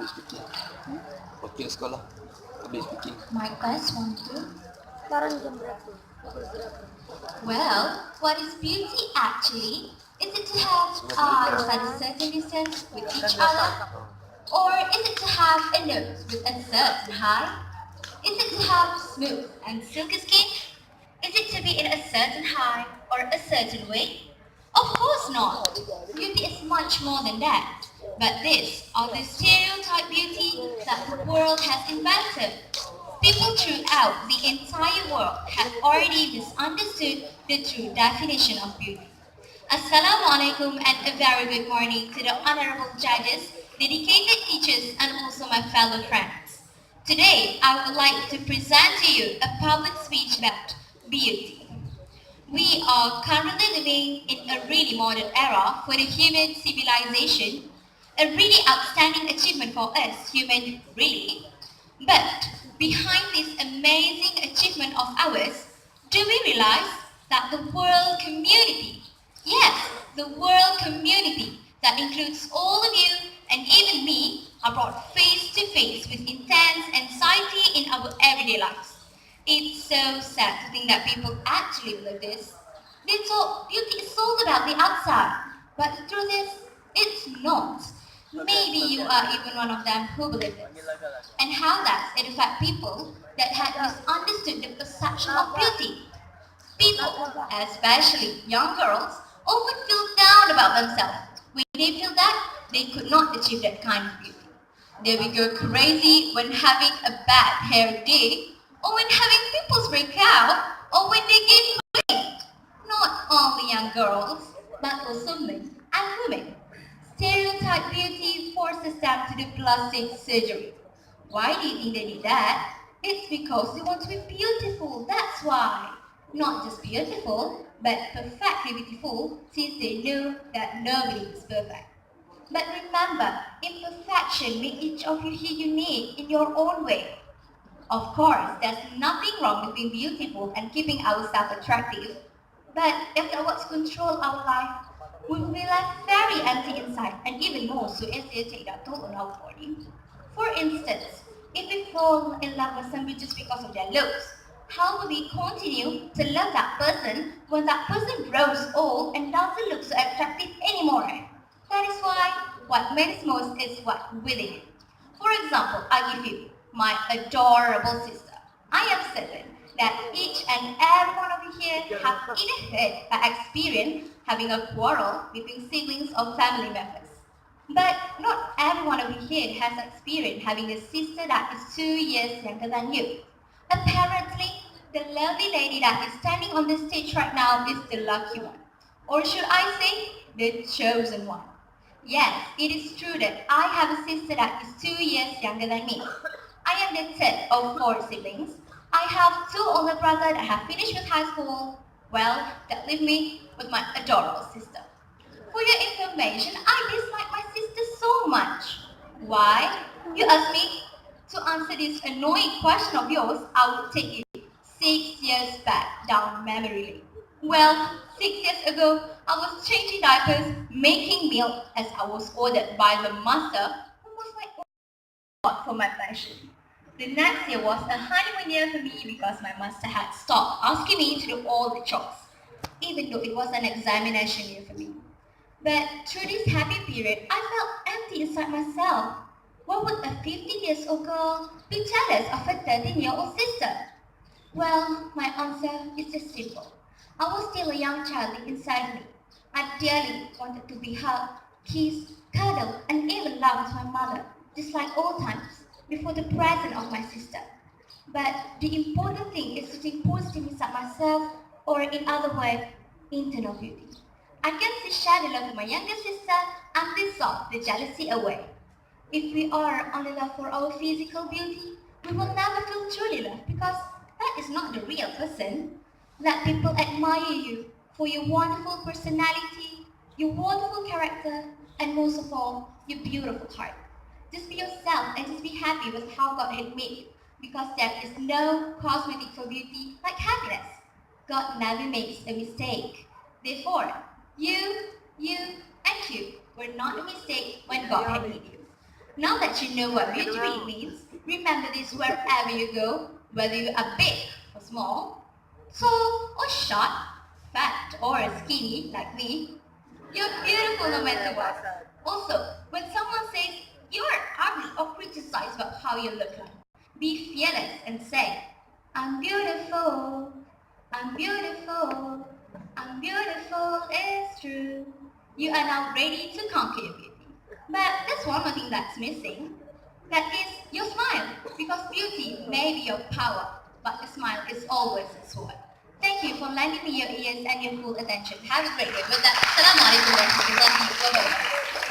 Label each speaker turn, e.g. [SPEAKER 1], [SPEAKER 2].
[SPEAKER 1] habis fikir. Okey sekolah. Habis fikir.
[SPEAKER 2] My class one too.
[SPEAKER 3] Sekarang jam berapa? Pukul berapa?
[SPEAKER 2] Well, what is beauty actually? Is it to have eyes at a certain distance with each other? Or is it to have a nose with a certain height? Is it to have smooth and silky skin? Is it to be in a certain height or a certain weight? Of course not. Beauty is much more than that. But these are the stereotype beauty that the world has invented. People throughout the entire world have already misunderstood the true definition of beauty. Assalamu alaikum and a very good morning to the honorable judges, dedicated teachers and also my fellow friends. Today I would like to present to you a public speech about beauty. We are currently living in a really modern era for the human civilization, a really outstanding achievement for us human really. But behind this amazing achievement of ours, do we realize that the world community, yes, the world community that includes all of you and even me, are brought face to face with intense anxiety in our everyday lives. It's so sad to think that people actually believe this. They thought beauty is all about the outside, but the truth is, it's not. Maybe you are even one of them who believe this. And how does it affect people that had misunderstood the perception of beauty? People, especially young girls, often feel down about themselves when they feel that they could not achieve that kind of beauty. They will go crazy when having a bad hair day, or when having pimples break out, or when they gain weight. Not only young girls, but also men and women. Stereotype beauty forces them to do plastic surgery. Why do you think they did that? It's because they want to be beautiful, that's why. Not just beautiful, but perfectly beautiful, since they know that nobody is perfect. But remember, imperfection makes each of you here unique in your own way. Of course, there's nothing wrong with being beautiful and keeping ourselves attractive. But if that was control our life, we will be left very empty inside and even more so as they take that toll on our body. For instance, if we fall in love with somebody just because of their looks, how will we continue to love that person when that person grows old and doesn't look so attractive anymore? That is why what matters most is what we live. For example, I give you my adorable sister. I am certain that each and every one of you here have either heard by experience having a quarrel between siblings or family members. But not every one of you here has experienced having a sister that is 2 years younger than you. Apparently, the lovely lady that is standing on the stage right now is the lucky one. Or should I say, the chosen one. Yes, it is true that I have a sister that is 2 years younger than me. I am the third of four siblings. I have two older brothers that have finished with high school. Well, that leave me with my adorable sister. For your information, I dislike my sister so much. Why? You ask me? To answer this annoying question of yours, I would take you 6 years back down memory lane. Well, 6 years ago, I was changing diapers, making milk as I was ordered by the master, who was my own for my passion. The next year was a honeymoon year for me because my master had stopped asking me to do all the chores, even though it was an examination year for me. But through this happy period, I felt empty inside myself. What would a 15 years old girl be jealous of a 13-year-old sister? Well, my answer is just simple. I was still a young child inside me. I dearly wanted to be hugged, kissed, cuddled, and even loved with my mother, just like old times, before the presence of my sister. But the important thing is to think positive inside myself, or in other words, internal beauty. I can see share the love for my younger sister and dissolve the jealousy away. If we are only loved for our physical beauty, we will never feel truly loved because that is not the real person. Let people admire you for your wonderful personality, your wonderful character, and most of all, your beautiful heart. Just be yourself and just be happy with how God had made you because there is no cosmetic for beauty like happiness. God never makes a mistake. Therefore, you, and you were not a mistake when God had made you. Now that you know what beauty really means, remember this wherever you go, whether you are big or small, tall or short, fat or skinny like me. You're beautiful no matter what. Also, when someone says you're ugly or criticize about how you look like, be fearless and say, I'm beautiful, I'm beautiful, I'm beautiful, it's true. You are now ready to conquer your beauty. But there's one more thing that's missing. That is your smile. Because beauty may be your power, but a smile is always a sword. Thank you for lending me your ears and your full attention. Have a great day. With that, Assalamualaikum warahmatullahi wabarakatuh.